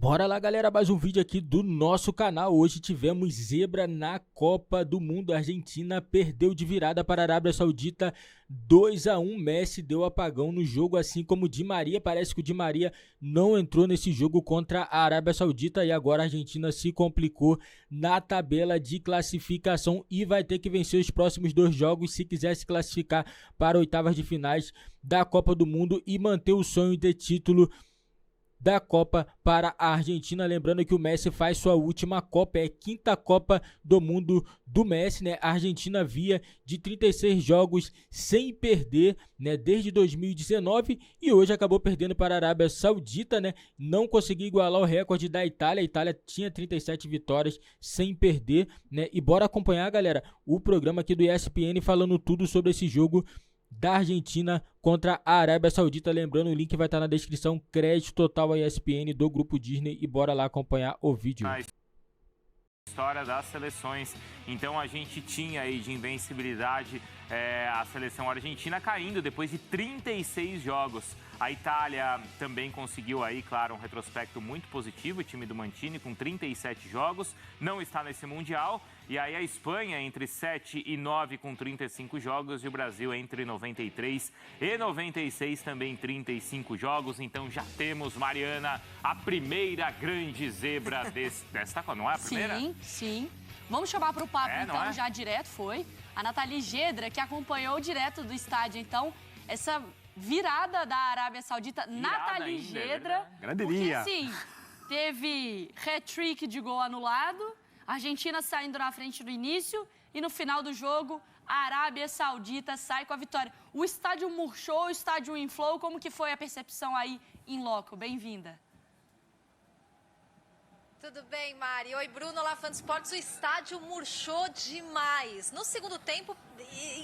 Bora lá, galera, mais um vídeo aqui do nosso canal. Hoje tivemos zebra na Copa do Mundo. A Argentina perdeu de virada para a Arábia Saudita 2-1. Messi deu apagão no jogo, assim como o Di Maria. Parece que o Di Maria não entrou nesse jogo contra a Arábia Saudita e agora a Argentina se complicou na tabela de classificação e vai ter que vencer os próximos dois jogos se quiser se classificar para oitavas de finais da Copa do Mundo e manter o sonho de título da Copa para a Argentina. Lembrando que o Messi faz sua última Copa, é a quinta Copa do Mundo do Messi, né? A Argentina via de 36 jogos sem perder, né? Desde 2019 e hoje acabou perdendo para a Arábia Saudita, né? Não conseguiu igualar o recorde da Itália. A Itália tinha 37 vitórias sem perder, né? E bora acompanhar, galera, o programa aqui do ESPN falando tudo sobre esse jogo da Argentina contra a Arábia Saudita. Lembrando, o link vai estar na descrição. Crédito total a ESPN do Grupo Disney e bora lá acompanhar o vídeo. História das seleções, então a gente tinha aí de invencibilidade a seleção argentina caindo depois de 36 jogos. A Itália também conseguiu aí, claro, um retrospecto muito positivo, o time do Mancini com 37 jogos, não está nesse Mundial. E aí a Espanha entre 7 e 9 com 35 jogos e o Brasil entre 93 e 96 também 35 jogos. Então já temos, Mariana, a primeira grande zebra desta, não é a primeira? Sim, sim. Vamos chamar para o papo então, já direto, foi. A Nathalie Gedra, que acompanhou direto do estádio, então, essa virada da Arábia Saudita. Nathalie Gedra, grande porque dia. sim, teve hat-trick de gol anulado, a Argentina saindo na frente no início e no final do jogo a Arábia Saudita sai com a vitória. O estádio murchou, o estádio inflou, como que foi a percepção aí em loco? Bem-vinda. Tudo bem, Mari? Oi, Bruno, Olá, Fã de Esportes. O estádio murchou demais. No segundo tempo,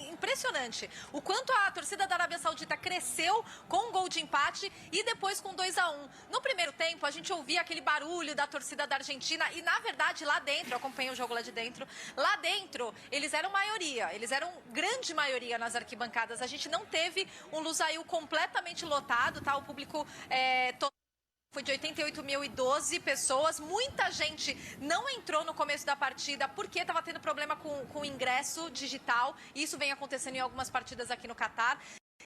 impressionante. O quanto a torcida da Arábia Saudita cresceu com um gol de empate e depois com 2-1. No primeiro tempo, a gente ouvia aquele barulho da torcida da Argentina e, na verdade, lá dentro, eu acompanhei o jogo lá de dentro, lá dentro, eles eram maioria, eles eram grande maioria nas arquibancadas. A gente não teve um Lusail completamente lotado, tá? O público foi de 88.012 pessoas. Muita gente não entrou no começo da partida porque estava tendo problema com o ingresso digital. Isso vem acontecendo em algumas partidas aqui no Catar.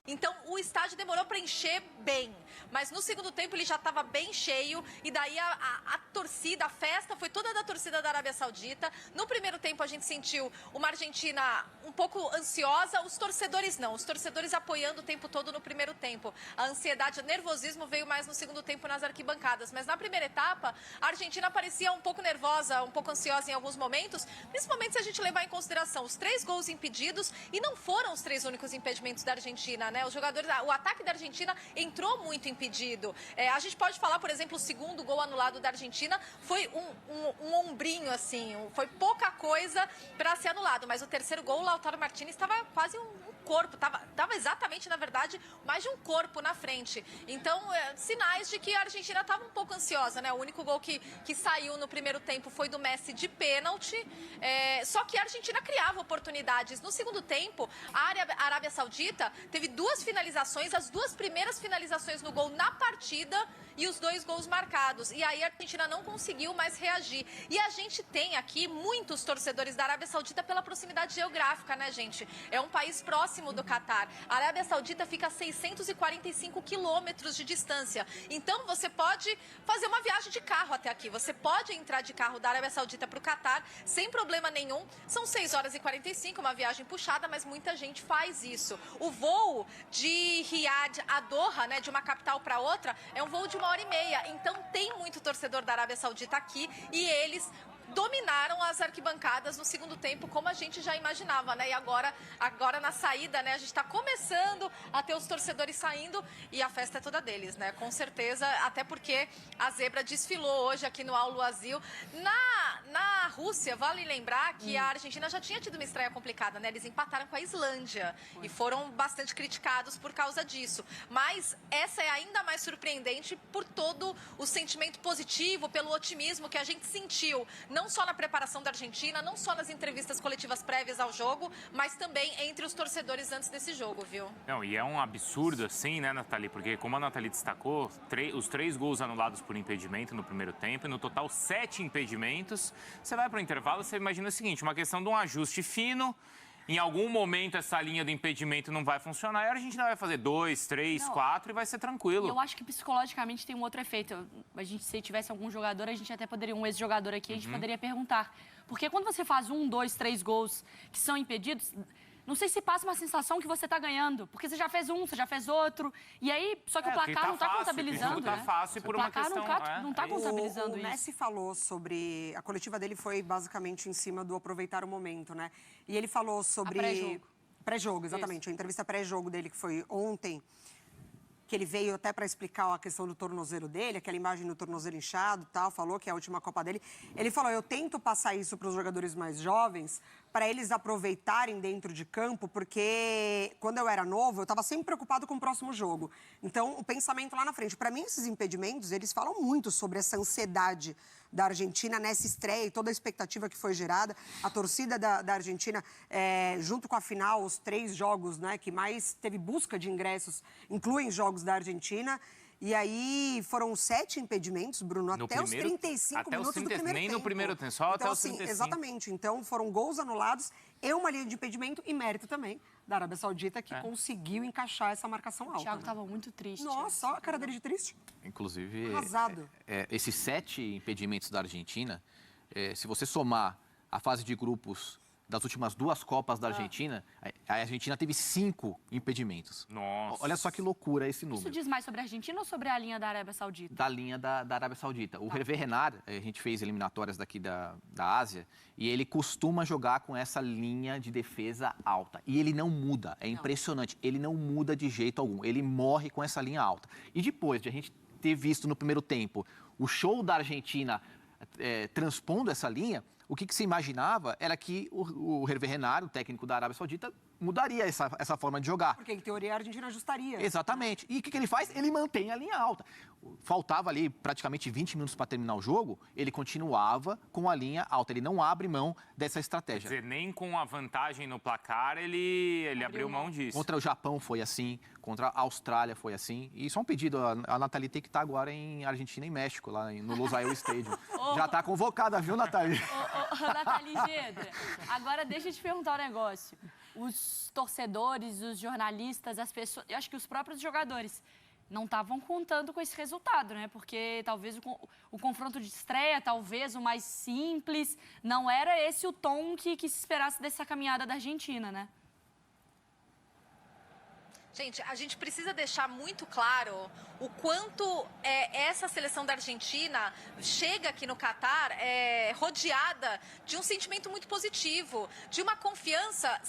Então, o estádio demorou para encher bem, mas no segundo tempo ele já estava bem cheio e daí a torcida, a festa foi toda da torcida da Arábia Saudita. No primeiro tempo a gente sentiu uma Argentina um pouco ansiosa, os torcedores não, os torcedores apoiando o tempo todo no primeiro tempo. A ansiedade, o nervosismo veio mais no segundo tempo nas arquibancadas, mas na primeira etapa a Argentina parecia um pouco nervosa, um pouco ansiosa em alguns momentos, principalmente se a gente levar em consideração os 3 gols impedidos e não foram os 3 únicos impedimentos da Argentina, né? Os jogadores, o ataque da Argentina entrou muito impedido. A gente pode falar, por exemplo, o segundo gol anulado da Argentina foi um ombrinho, assim, foi pouca coisa para ser anulado. Mas o terceiro gol, o Lautaro Martínez estava quase um corpo, estava exatamente, na verdade, mais de um corpo na frente. Então, sinais de que a Argentina estava um pouco ansiosa, né? O único gol que saiu no primeiro tempo foi do Messi de pênalti. Só que a Argentina criava oportunidades. No segundo tempo, a Arábia Saudita teve 2 finalizações, as 2 primeiras finalizações no gol na partida e os 2 gols marcados. E aí a Argentina não conseguiu mais reagir. E a gente tem aqui muitos torcedores da Arábia Saudita pela proximidade geográfica, né, gente? É um país próximo do Catar. A Arábia Saudita fica a 645 quilômetros de distância. Então você pode fazer uma viagem de carro até aqui. Você pode entrar de carro da Arábia Saudita para o Catar sem problema nenhum. São 6 horas e 45, uma viagem puxada, mas muita gente faz isso. O voo de Riad a Doha, né, de uma capital para outra, é um voo de 1h30. Então tem muito torcedor da Arábia Saudita aqui e eles dominaram as arquibancadas no segundo tempo, como a gente já imaginava, né? E agora na saída, né, a gente está começando a ter os torcedores saindo e a festa é toda deles, né? Com certeza, até porque a zebra desfilou hoje aqui no Al Luasil. Na Rússia, vale lembrar que a Argentina já tinha tido uma estreia complicada, né? Eles empataram com a Islândia e foram bastante criticados por causa disso. Mas essa é ainda mais surpreendente por todo o sentimento positivo, pelo otimismo que a gente sentiu. Não não só na preparação da Argentina, não só nas entrevistas coletivas prévias ao jogo, mas também entre os torcedores antes desse jogo, viu? Não, e é um absurdo assim, né, Nathalie? Porque, como a Nathalie destacou, os 3 gols anulados por impedimento no primeiro tempo, e no total 7 impedimentos. Você vai para o intervalo, você imagina o seguinte, uma questão de um ajuste fino. Em algum momento essa linha do impedimento não vai funcionar e a gente não vai fazer 2, 3, 4 e vai ser tranquilo. Eu acho que psicologicamente tem um outro efeito. Se tivesse algum jogador, a gente até poderia, um ex-jogador aqui, a gente poderia perguntar. Porque quando você faz 1, 2, 3 gols que são impedidos, não sei se passa uma sensação que você está ganhando. Porque você já fez um, você já fez outro. E aí, só que o placar não está contabilizando, né? Tá fácil por uma questão... não está contabilizando isso. O Messi falou sobre... A coletiva dele foi basicamente em cima do aproveitar o momento, né? E ele falou sobre... Pré-jogo. Pré-jogo, exatamente. A entrevista pré-jogo dele, que foi ontem, que ele veio até para explicar a questão do tornozelo dele, aquela imagem do tornozelo inchado e tal, falou que é a última Copa dele. Ele falou, eu tento passar isso para os jogadores mais jovens, para eles aproveitarem dentro de campo, porque quando eu era novo, eu estava sempre preocupado com o próximo jogo. Então, o pensamento lá na frente. Para mim, esses impedimentos, eles falam muito sobre essa ansiedade da Argentina nessa estreia e toda a expectativa que foi gerada. A torcida da Argentina, junto com a final, os 3 jogos, né, que mais teve busca de ingressos, incluem jogos da Argentina. E aí foram 7 impedimentos, Bruno, até os 35 minutos do primeiro tempo. Nem no primeiro tempo, só até os 35. Exatamente. Então foram gols anulados e uma linha de impedimento e mérito também da Arábia Saudita, que conseguiu encaixar essa marcação alta. O Thiago estava muito triste. Nossa, olha a cara dele de triste. Inclusive, arrasado. Esses 7 impedimentos da Argentina, se você somar a fase de grupos das últimas 2 Copas da Argentina, a Argentina teve 5 impedimentos. Nossa. Olha só que loucura esse número. Isso diz mais sobre a Argentina ou sobre a linha da Arábia Saudita? Da linha da Arábia Saudita. O Hervé Renard, a gente fez eliminatórias daqui da Ásia, e ele costuma jogar com essa linha de defesa alta. E ele não muda, é impressionante. Ele não muda de jeito algum, ele morre com essa linha alta. E depois de a gente ter visto no primeiro tempo o show da Argentina transpondo essa linha, o que se imaginava era que o Hervé Renard, o técnico da Arábia Saudita, mudaria essa forma de jogar. Porque, em teoria, a Argentina ajustaria. Exatamente. E o que ele faz? Ele mantém a linha alta. Faltava ali praticamente 20 minutos para terminar o jogo, ele continuava com a linha alta. Ele não abre mão dessa estratégia. Quer dizer, nem com a vantagem no placar ele abriu mão disso. Contra o Japão foi assim, contra a Austrália foi assim. E só um pedido, a Nathalie tem que estar agora em Argentina e México, lá no Losail Stadium. Já está convocada, viu, Nathalie? Nathalie Gedra, agora deixa eu te perguntar um negócio. Os torcedores, os jornalistas, as pessoas, eu acho que os próprios jogadores não estavam contando com esse resultado, né? Porque talvez o confronto de estreia, talvez o mais simples, não era esse o tom que se esperasse dessa caminhada da Argentina, né? Gente, a gente precisa deixar muito claro o quanto essa seleção da Argentina chega aqui no Catar rodeada de um sentimento muito positivo, de uma confiança,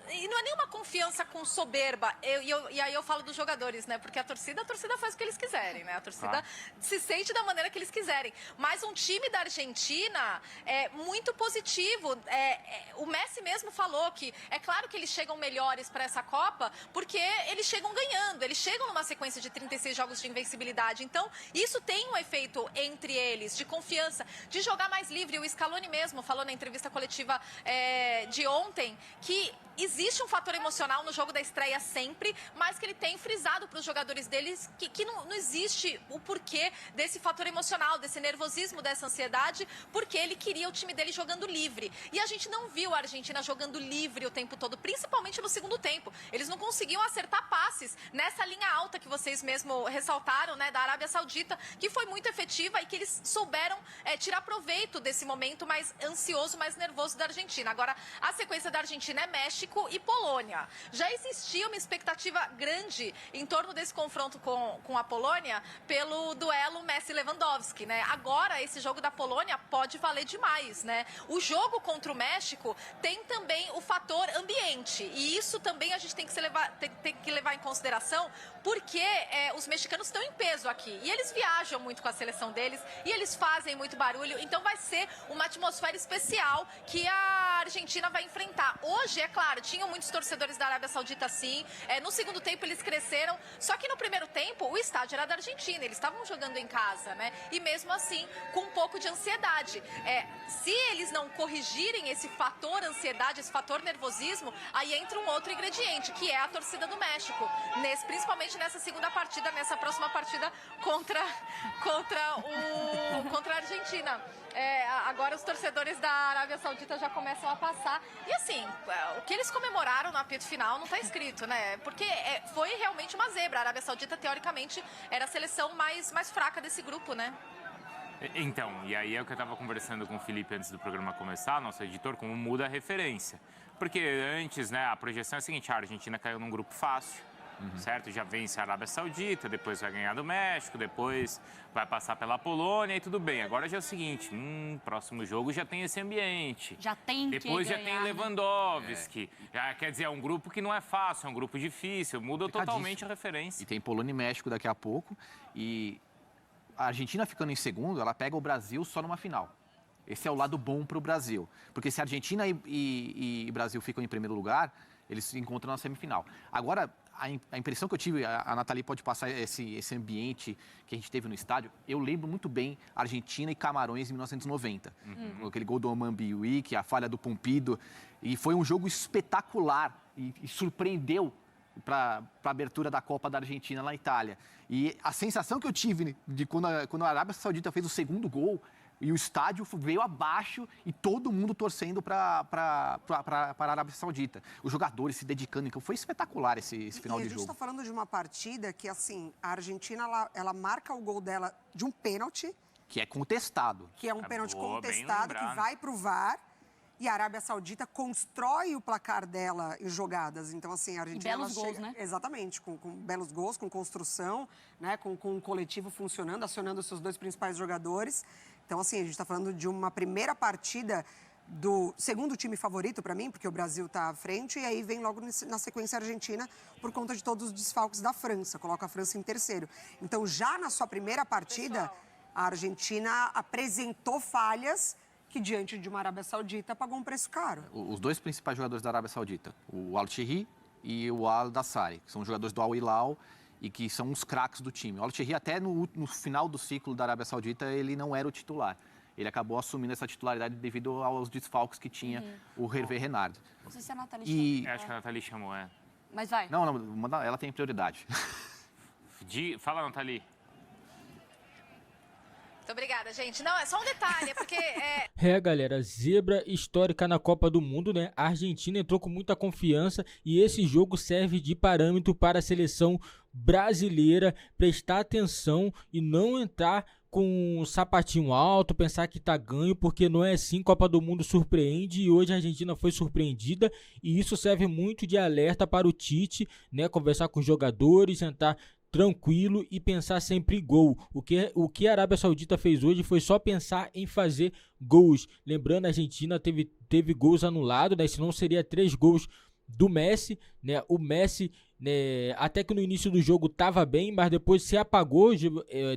e não é nem uma confiança com soberba, e aí eu falo dos jogadores, né? Porque a torcida faz o que eles quiserem, né? A torcida se sente da maneira que eles quiserem. Mas um time da Argentina é muito positivo. O Messi mesmo falou que é claro que eles chegam melhores para essa Copa, porque eles chegam ganhando, eles chegam numa sequência de 36 jogos de invencibilidade. Então, isso tem um efeito entre eles, de confiança, de jogar mais livre. O Scaloni mesmo falou na entrevista coletiva de ontem que existe um fator emocional no jogo da estreia sempre, mas que ele tem frisado para os jogadores deles que não existe o porquê desse fator emocional, desse nervosismo, dessa ansiedade, porque ele queria o time dele jogando livre. E a gente não viu a Argentina jogando livre o tempo todo, principalmente no segundo tempo. Eles não conseguiam acertar passes nessa linha alta que vocês mesmo ressaltaram, né, da Arábia Saudita, que foi muito efetiva e que eles souberam tirar proveito desse momento mais ansioso, mais nervoso da Argentina. Agora, a sequência da Argentina é México e Polônia. Já existia uma expectativa grande em torno desse confronto com a Polônia pelo duelo Messi-Lewandowski, né? Agora, esse jogo da Polônia pode valer demais, né? O jogo contra o México tem também o fator ambiente, e isso também a gente tem que levar em consideração, porque os mexicanos estão em peso aqui, e eles viajam muito com a seleção deles, e eles fazem muito barulho, então vai ser uma atmosfera especial que a Argentina vai enfrentar. Hoje, é claro, tinham muitos torcedores da Arábia Saudita, sim. No segundo tempo, eles cresceram. Só que no primeiro tempo, o estádio era da Argentina. Eles estavam jogando em casa, né? E mesmo assim, com um pouco de ansiedade. Se eles não corrigirem esse fator ansiedade, esse fator nervosismo, aí entra um outro ingrediente, que é a torcida do México. Principalmente nessa segunda partida, nessa próxima partida contra a Argentina. Agora os torcedores da Arábia Saudita já começam a passar. E assim, o que eles comemoraram no apito final não está escrito, né? Porque foi realmente uma zebra. A Arábia Saudita, teoricamente, era a seleção mais fraca desse grupo, né? Então, e aí é o que eu estava conversando com o Felipe antes do programa começar, nosso editor, como muda a referência. Porque antes, né, a projeção é a seguinte, a Argentina caiu num grupo fácil, certo? Já vence a Arábia Saudita, depois vai ganhar do México, depois vai passar pela Polônia e tudo bem. Agora já é o seguinte, próximo jogo já tem esse ambiente. Já tem que Depois já ganhar, tem Lewandowski. Quer dizer, é um grupo que não é fácil, é um grupo difícil, muda totalmente a referência. E tem Polônia e México daqui a pouco. E a Argentina ficando em segundo, ela pega o Brasil só numa final. Esse é o lado bom para o Brasil. Porque se a Argentina e Brasil ficam em primeiro lugar, eles se encontram na semifinal. Agora, a impressão que eu tive, a Nathalie pode passar esse ambiente que a gente teve no estádio, eu lembro muito bem Argentina e Camarões em 1990. Aquele gol do Omambiuí, a falha do Pompido. E foi um jogo espetacular e surpreendeu para a abertura da Copa da Argentina na Itália. E a sensação que eu tive de quando a Arábia Saudita fez o segundo gol e o estádio veio abaixo e todo mundo torcendo para a Arábia Saudita. Os jogadores se dedicando, então foi espetacular esse final de jogo. E a gente está falando de uma partida que, assim, a Argentina, ela marca o gol dela de um pênalti. Que é contestado. Que é um pênalti contestado, que vai para o VAR. E a Arábia Saudita constrói o placar dela em jogadas. Então, assim, a Argentina... E belos gols, né? Exatamente, com belos gols, com construção, né? Com um coletivo funcionando, acionando os seus dois principais jogadores. Então, assim, a gente está falando de uma primeira partida do segundo time favorito para mim, porque o Brasil está à frente, e aí vem logo na sequência a Argentina por conta de todos os desfalques da França, coloca a França em terceiro. Então, já na sua primeira partida, a Argentina apresentou falhas que, diante de uma Arábia Saudita, pagou um preço caro. Os dois principais jogadores da Arábia Saudita, o Al-Shehri e o Al-Dassari, que são jogadores do Al-Hilal e que são os craques do time. O Al-Shehri, até no final do ciclo da Arábia Saudita, ele não era o titular. Ele acabou assumindo essa titularidade devido aos desfalques que tinha o Hervé Renard. Não sei se a Nathalie chamou. Acho que a Nathalie chamou, Mas vai. Não, ela tem prioridade. Fala, Nathalie. Muito obrigada, gente. Não, é só um detalhe, porque... Galera, zebra histórica na Copa do Mundo, né? A Argentina entrou com muita confiança e esse jogo serve de parâmetro para a seleção brasileira prestar atenção e não entrar com um sapatinho alto, pensar que tá ganho, porque não é assim. Copa do Mundo surpreende e hoje a Argentina foi surpreendida e isso serve muito de alerta para o Tite, né? Conversar com os jogadores, tentar tranquilo e pensar sempre em gol. O que a Arábia Saudita fez hoje foi só pensar em fazer gols. Lembrando, a Argentina teve gols anulados, né? Senão seria 3 gols do Messi, né? O Messi, né, até que no início do jogo estava bem, mas depois se apagou,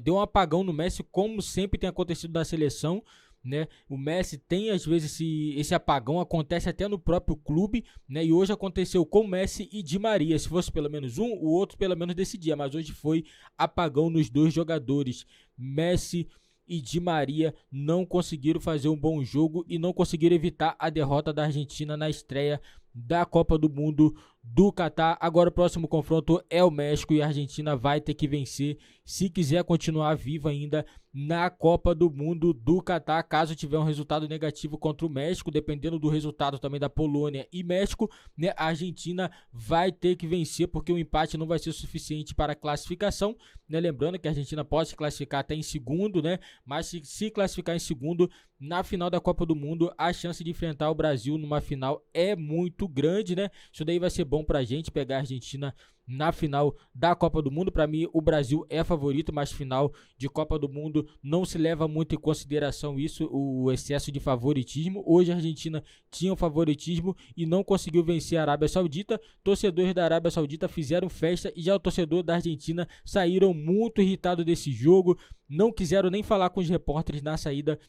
deu um apagão no Messi, como sempre tem acontecido na seleção, né? O Messi tem às vezes esse apagão, acontece até no próprio clube, né? E hoje aconteceu com Messi e Di Maria. Se fosse pelo menos um, o outro pelo menos decidia, mas hoje foi apagão nos dois jogadores. Messi e Di Maria não conseguiram fazer um bom jogo e não conseguiram evitar a derrota da Argentina na estreia da Copa do Mundo do Catar. Agora o próximo confronto é o México e a Argentina vai ter que vencer se quiser continuar viva ainda na Copa do Mundo do Catar. Caso tiver um resultado negativo contra o México, dependendo do resultado também da Polônia e México, né, a Argentina vai ter que vencer, porque o empate não vai ser suficiente para a classificação, né? Lembrando que a Argentina pode se classificar até em segundo, né? Mas se classificar em segundo, na final da Copa do Mundo, a chance de enfrentar o Brasil numa final é muito grande, né? Isso daí vai ser bom pra gente pegar a Argentina na final da Copa do Mundo. Para mim, o Brasil é favorito, mas final de Copa do Mundo não se leva muito em consideração isso, o excesso de favoritismo. Hoje a Argentina tinha o favoritismo e não conseguiu vencer a Arábia Saudita. Torcedores da Arábia Saudita fizeram festa e já o torcedor da Argentina saíram muito irritados desse jogo, não quiseram nem falar com os repórteres na saída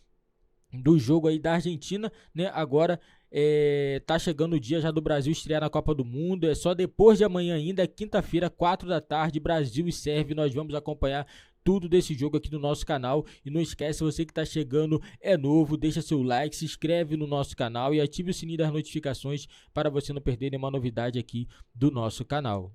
do jogo aí da Argentina, né? Agora Tá chegando o dia já do Brasil estrear na Copa do Mundo. É só depois de amanhã ainda, quinta-feira, 4 da tarde, Brasil e Sérvia. Nós vamos acompanhar tudo desse jogo aqui no nosso canal. E não esquece, você que está chegando, é novo, deixa seu like, se inscreve no nosso canal e ative o sininho das notificações para você não perder nenhuma novidade aqui do nosso canal.